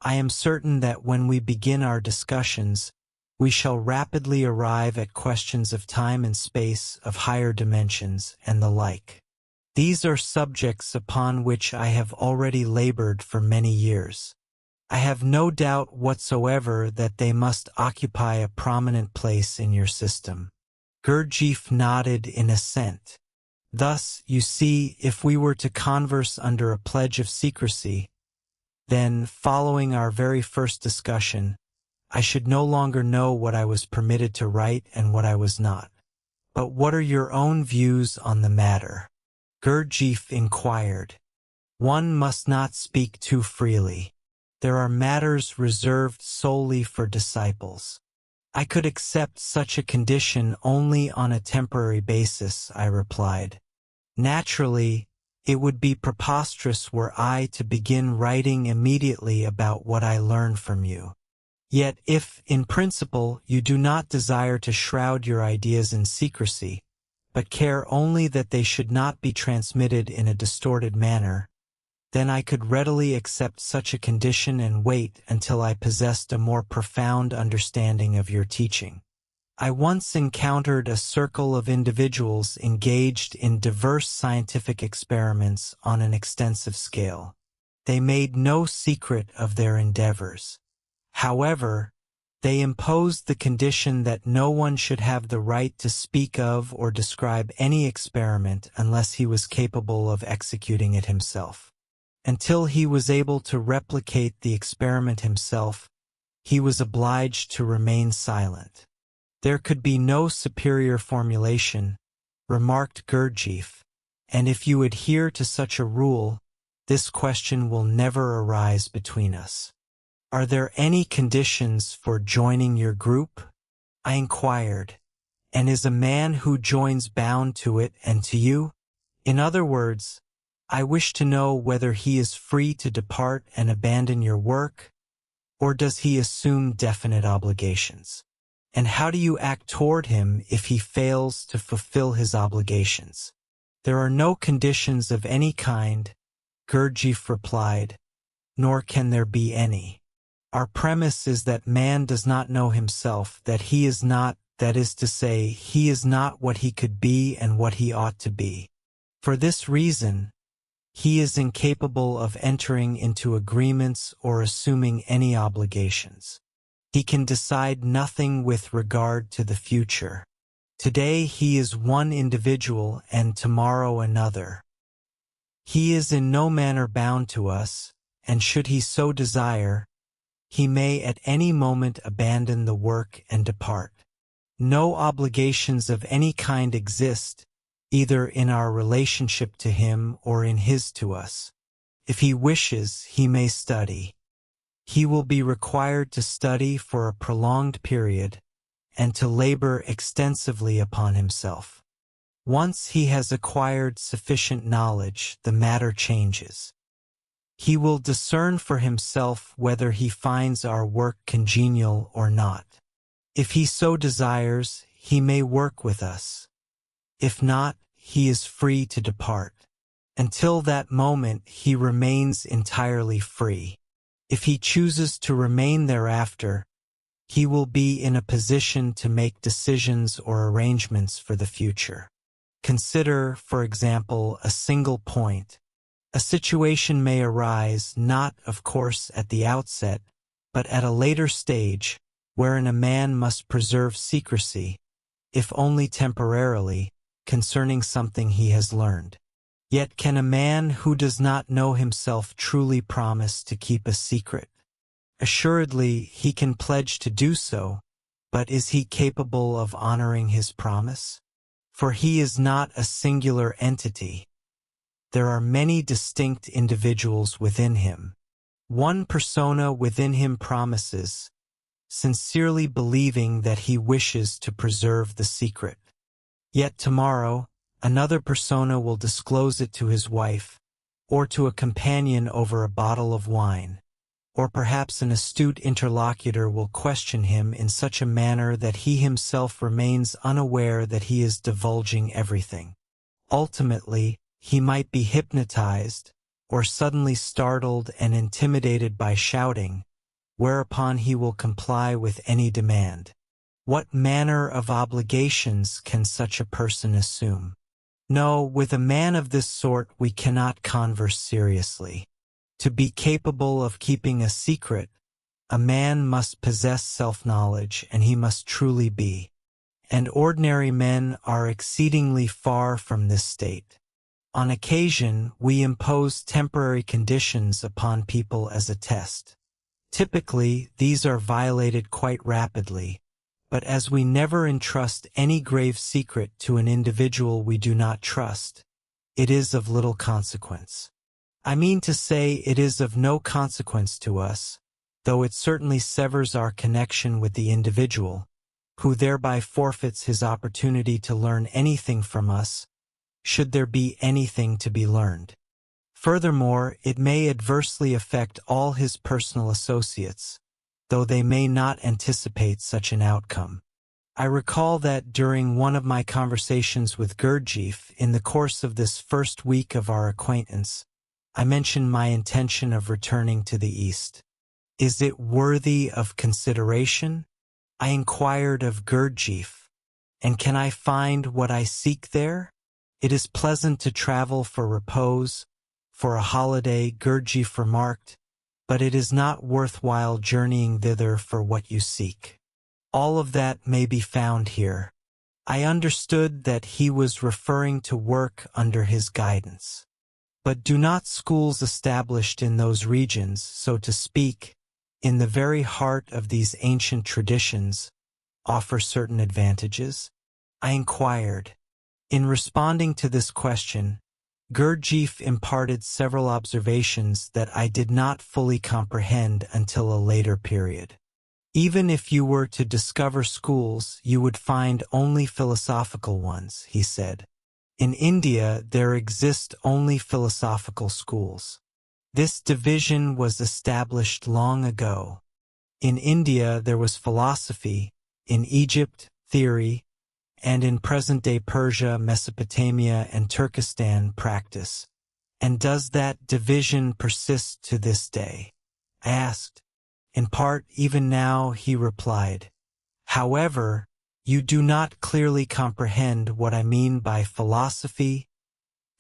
I am certain that when we begin our discussions, we shall rapidly arrive at questions of time and space, of higher dimensions, and the like. These are subjects upon which I have already labored for many years. I have no doubt whatsoever that they must occupy a prominent place in your system. Gurdjieff nodded in assent. Thus, you see, if we were to converse under a pledge of secrecy, then, following our very first discussion, I should no longer know what I was permitted to write and what I was not. But what are your own views on the matter? Gurdjieff inquired. One must not speak too freely. There are matters reserved solely for disciples. I could accept such a condition only on a temporary basis, I replied. Naturally, it would be preposterous were I to begin writing immediately about what I learned from you. Yet if, in principle, you do not desire to shroud your ideas in secrecy, but care only that they should not be transmitted in a distorted manner, then I could readily accept such a condition and wait until I possessed a more profound understanding of your teaching. I once encountered a circle of individuals engaged in diverse scientific experiments on an extensive scale. They made no secret of their endeavors. However, they imposed the condition that no one should have the right to speak of or describe any experiment unless he was capable of executing it himself. Until he was able to replicate the experiment himself, he was obliged to remain silent. There could be no superior formulation, remarked Gurdjieff, and if you adhere to such a rule, this question will never arise between us. Are there any conditions for joining your group? I inquired. And is a man who joins bound to it and to you? In other words, I wish to know whether he is free to depart and abandon your work, or does he assume definite obligations? And how do you act toward him if he fails to fulfill his obligations? There are no conditions of any kind, Gurdjieff replied, "Nor can there be any. Our premise is that man does not know himself, that he is not, that is to say, he is not what he could be and what he ought to be. For this reason, he is incapable of entering into agreements or assuming any obligations. He can decide nothing with regard to the future. Today he is one individual and tomorrow another. He is in no manner bound to us, and should he so desire, he may at any moment abandon the work and depart. No obligations of any kind exist, either in our relationship to him or in his to us. If he wishes, he may study. He will be required to study for a prolonged period and to labor extensively upon himself. Once he has acquired sufficient knowledge, the matter changes. He will discern for himself whether he finds our work congenial or not. If he so desires, he may work with us. If not, he is free to depart. Until that moment, he remains entirely free. If he chooses to remain thereafter, he will be in a position to make decisions or arrangements for the future. Consider, for example, a single point. A situation may arise, not, of course, at the outset, but at a later stage, wherein a man must preserve secrecy, if only temporarily, concerning something he has learned. Yet can a man who does not know himself truly promise to keep a secret? Assuredly, he can pledge to do so, but is he capable of honoring his promise? For he is not a singular entity. There are many distinct individuals within him. One persona within him promises, sincerely believing that he wishes to preserve the secret. Yet tomorrow, another persona will disclose it to his wife, or to a companion over a bottle of wine, or perhaps an astute interlocutor will question him in such a manner that he himself remains unaware that he is divulging everything. Ultimately, he might be hypnotized, or suddenly startled and intimidated by shouting, whereupon he will comply with any demand. What manner of obligations can such a person assume? No, with a man of this sort we cannot converse seriously. To be capable of keeping a secret, a man must possess self-knowledge, and he must truly be. And ordinary men are exceedingly far from this state. On occasion, we impose temporary conditions upon people as a test. Typically, these are violated quite rapidly, but as we never entrust any grave secret to an individual we do not trust, it is of little consequence. I mean to say, it is of no consequence to us, though it certainly severs our connection with the individual, who thereby forfeits his opportunity to learn anything from us, should there be anything to be learned. Furthermore, it may adversely affect all his personal associates, though they may not anticipate such an outcome. I recall that during one of my conversations with Gurdjieff in the course of this first week of our acquaintance, I mentioned my intention of returning to the East. Is it worthy of consideration? I inquired of Gurdjieff, and can I find what I seek there? It is pleasant to travel for repose, for a holiday, Gurdjieff remarked, but it is not worthwhile journeying thither for what you seek. All of that may be found here. I understood that he was referring to work under his guidance. But do not schools established in those regions, so to speak, in the very heart of these ancient traditions, offer certain advantages? I inquired. In responding to this question, Gurdjieff imparted several observations that I did not fully comprehend until a later period. Even if you were to discover schools, you would find only philosophical ones, he said. In India, there exist only philosophical schools. This division was established long ago. In India, there was philosophy, in Egypt, theory, and in present-day Persia, Mesopotamia, and Turkestan, practice. And does that division persist to this day? I asked. In part, even now, he replied. However, you do not clearly comprehend what I mean by philosophy,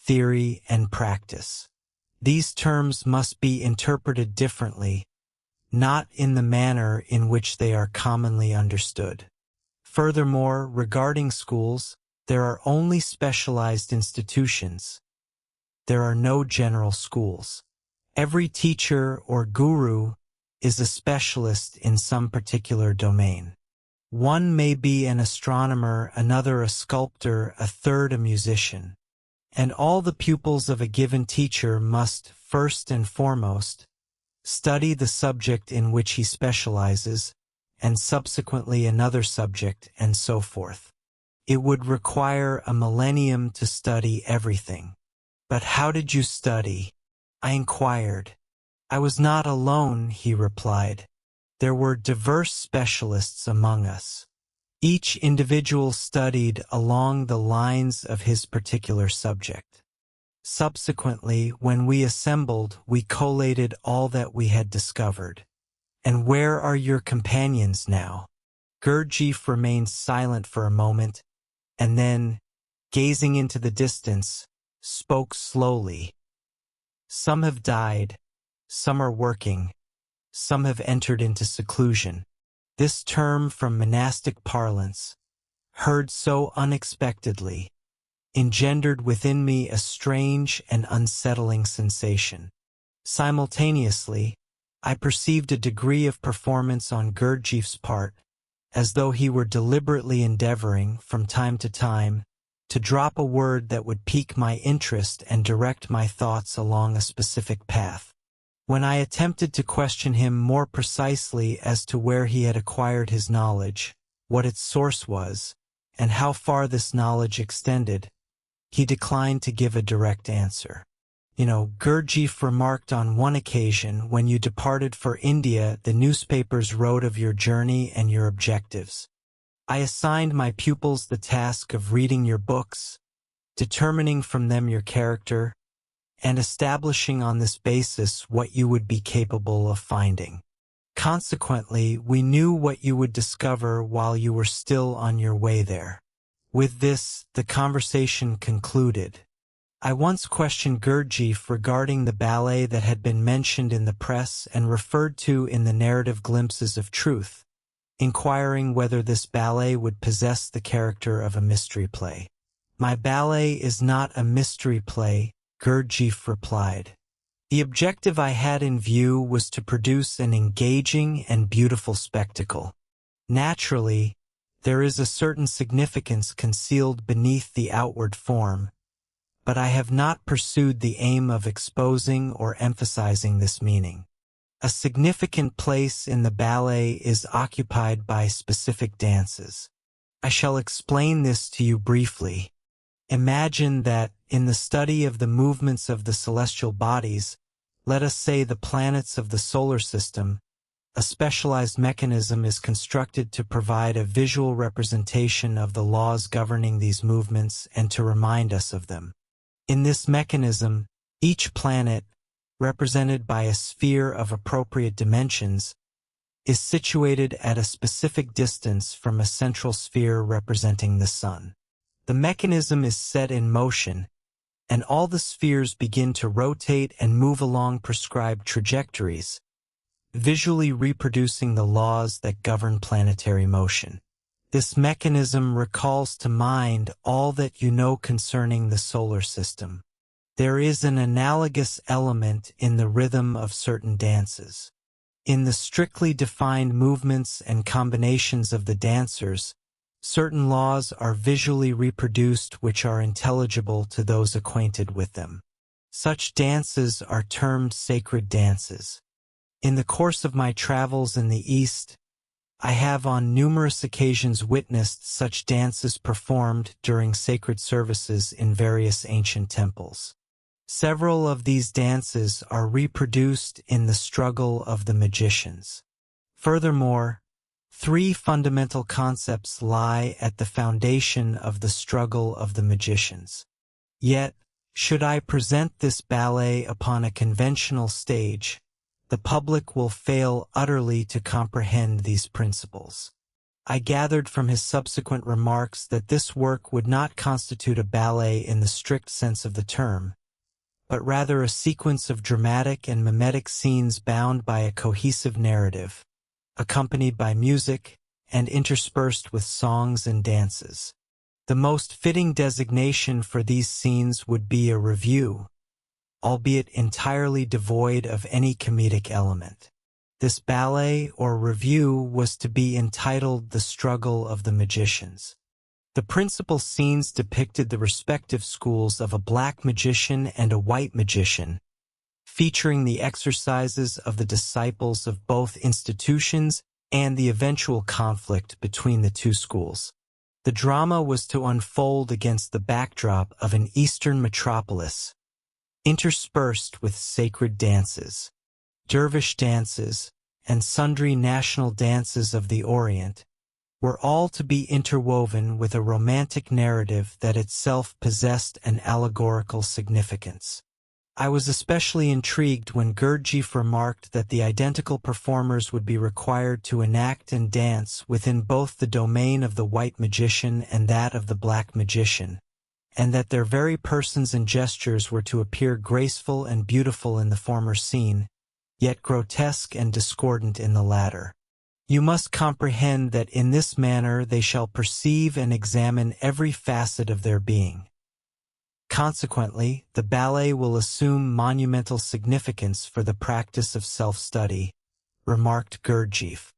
theory, and practice. These terms must be interpreted differently, not in the manner in which they are commonly understood. Furthermore, regarding schools, there are only specialized institutions. There are no general schools. Every teacher or guru is a specialist in some particular domain. One may be an astronomer, another a sculptor, a third a musician. And all the pupils of a given teacher must, first and foremost, study the subject in which he specializes, and subsequently another subject, and so forth. It would require a millennium to study everything. But how did you study? I inquired. I was not alone, he replied. There were diverse specialists among us. Each individual studied along the lines of his particular subject. Subsequently, when we assembled, we collated all that we had discovered. And where are your companions now? Gurdjieff remained silent for a moment, and then, gazing into the distance, spoke slowly. Some have died, some are working, some have entered into seclusion. This term from monastic parlance, heard so unexpectedly, engendered within me a strange and unsettling sensation. Simultaneously, I perceived a degree of performance on Gurdjieff's part, as though he were deliberately endeavoring, from time to drop a word that would pique my interest and direct my thoughts along a specific path. When I attempted to question him more precisely as to where he had acquired his knowledge, what its source was, and how far this knowledge extended, he declined to give a direct answer. Gurdjieff remarked on one occasion, when you departed for India, the newspapers wrote of your journey and your objectives. I assigned my pupils the task of reading your books, determining from them your character, and establishing on this basis what you would be capable of finding. Consequently, we knew what you would discover while you were still on your way there. With this, the conversation concluded. I once questioned Gurdjieff regarding the ballet that had been mentioned in the press and referred to in the narrative Glimpses of Truth, inquiring whether this ballet would possess the character of a mystery play. My ballet is not a mystery play, Gurdjieff replied. The objective I had in view was to produce an engaging and beautiful spectacle. Naturally, there is a certain significance concealed beneath the outward form, but I have not pursued the aim of exposing or emphasizing this meaning. A significant place in the ballet is occupied by specific dances. I shall explain this to you briefly. Imagine that, in the study of the movements of the celestial bodies, let us say the planets of the solar system, a specialized mechanism is constructed to provide a visual representation of the laws governing these movements and to remind us of them. In this mechanism, each planet, represented by a sphere of appropriate dimensions, is situated at a specific distance from a central sphere representing the Sun. The mechanism is set in motion, and all the spheres begin to rotate and move along prescribed trajectories, visually reproducing the laws that govern planetary motion. This mechanism recalls to mind all that you know concerning the solar system. There is an analogous element in the rhythm of certain dances. In the strictly defined movements and combinations of the dancers, certain laws are visually reproduced which are intelligible to those acquainted with them. Such dances are termed sacred dances. In the course of my travels in the East, I have on numerous occasions witnessed such dances performed during sacred services in various ancient temples. Several of these dances are reproduced in the struggle of the magicians. Furthermore, three fundamental concepts lie at the foundation of the struggle of the magicians. Yet, Should I present this ballet upon a conventional stage, the public will fail utterly to comprehend these principles. I gathered from his subsequent remarks that this work would not constitute a ballet in the strict sense of the term, but rather a sequence of dramatic and mimetic scenes bound by a cohesive narrative, accompanied by music and interspersed with songs and dances. The most fitting designation for these scenes would be a revue, albeit entirely devoid of any comedic element. This ballet or revue was to be entitled The Struggle of the Magicians. The principal scenes depicted the respective schools of a black magician and a white magician, featuring the exercises of the disciples of both institutions and the eventual conflict between the two schools. The drama was to unfold against the backdrop of an Eastern metropolis, interspersed with sacred dances, dervish dances, and sundry national dances of the Orient, were all to be interwoven with a romantic narrative that itself possessed an allegorical significance. I was especially intrigued when Gurdjieff remarked that the identical performers would be required to enact and dance within both the domain of the white magician and that of the black magician, and that their very persons and gestures were to appear graceful and beautiful in the former scene, yet grotesque and discordant in the latter. You must comprehend that in this manner they shall perceive and examine every facet of their being. Consequently, the ballet will assume monumental significance for the practice of self-study, remarked Gurdjieff.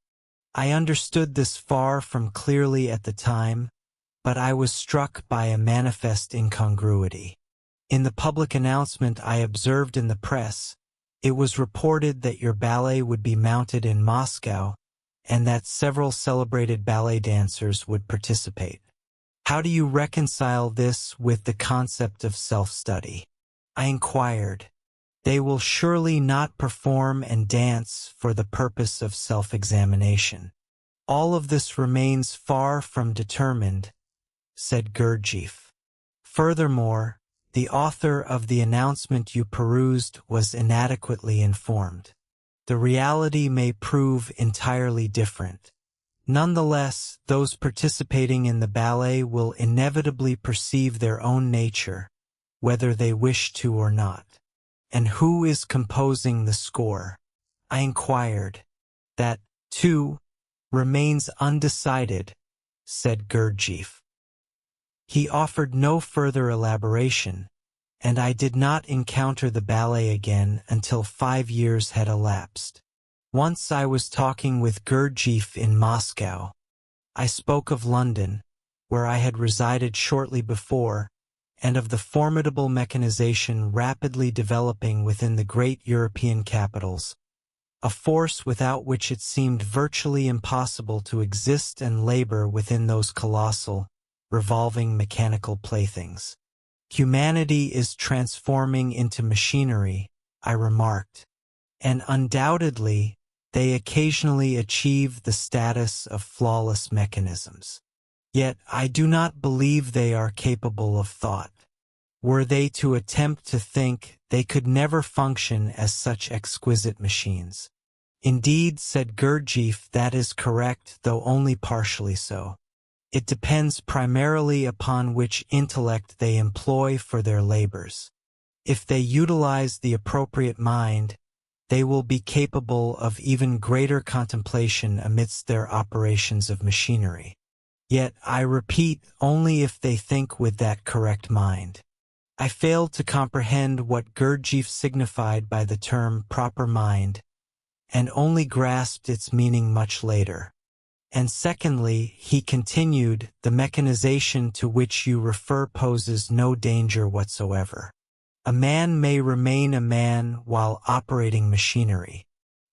I understood this far from clearly at the time, but I was struck by a manifest incongruity. In the public announcement I observed in the press, it was reported that your ballet would be mounted in Moscow and that several celebrated ballet dancers would participate. How do you reconcile this with the concept of self-study? I inquired. They will surely not perform and dance for the purpose of self-examination. All of this remains far from determined, said Gurdjieff. Furthermore, the author of the announcement you perused was inadequately informed. The reality may prove entirely different. Nonetheless, those participating in the ballet will inevitably perceive their own nature, whether they wish to or not. And who is composing the score? I inquired. That, too, remains undecided, said Gurdjieff. He offered no further elaboration, and I did not encounter the ballet again until 5 years had elapsed. Once I was talking with Gurdjieff in Moscow. I spoke of London, where I had resided shortly before, and of the formidable mechanization rapidly developing within the great European capitals, a force without which it seemed virtually impossible to exist and labor within those colossal, revolving mechanical playthings. Humanity is transforming into machinery, I remarked, and undoubtedly, they occasionally achieve the status of flawless mechanisms. Yet I do not believe they are capable of thought. Were they to attempt to think, they could never function as such exquisite machines. Indeed, said Gurdjieff, that is correct, though only partially so. It depends primarily upon which intellect they employ for their labors. If they utilize the appropriate mind, they will be capable of even greater contemplation amidst their operations of machinery. Yet, I repeat, only if they think with that correct mind. I failed to comprehend what Gurdjieff signified by the term proper mind, and only grasped its meaning much later. And secondly, he continued, the mechanization to which you refer poses no danger whatsoever. A man may remain a man while operating machinery.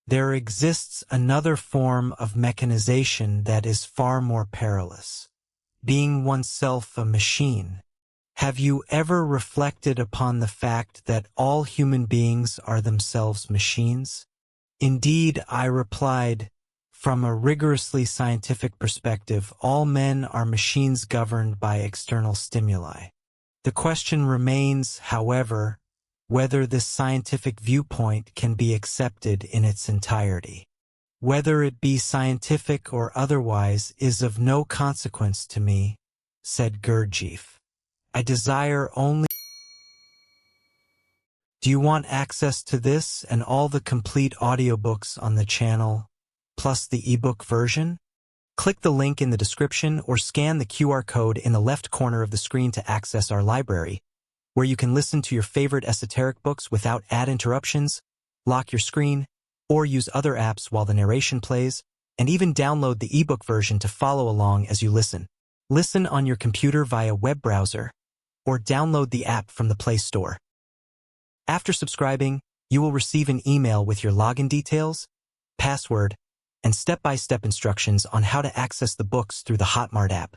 There exists another form of mechanization that is far more perilous. Being oneself a machine. Have you ever reflected upon the fact that all human beings are themselves machines? Indeed, I replied, from a rigorously scientific perspective, all men are machines governed by external stimuli. The question remains, however, whether this scientific viewpoint can be accepted in its entirety. Whether it be scientific or otherwise is of no consequence to me, said Gurdjieff. I desire only. Do you want access to this and all the complete audiobooks on the channel, plus the ebook version? Click the link in the description or scan the QR code in the left corner of the screen to access our library, where you can listen to your favorite esoteric books without ad interruptions, lock your screen, or use other apps while the narration plays, and even download the ebook version to follow along as you listen. Listen on your computer via web browser, or download the app from the Play Store. After subscribing, you will receive an email with your login details, password, and step-by-step instructions on how to access the books through the Hotmart app.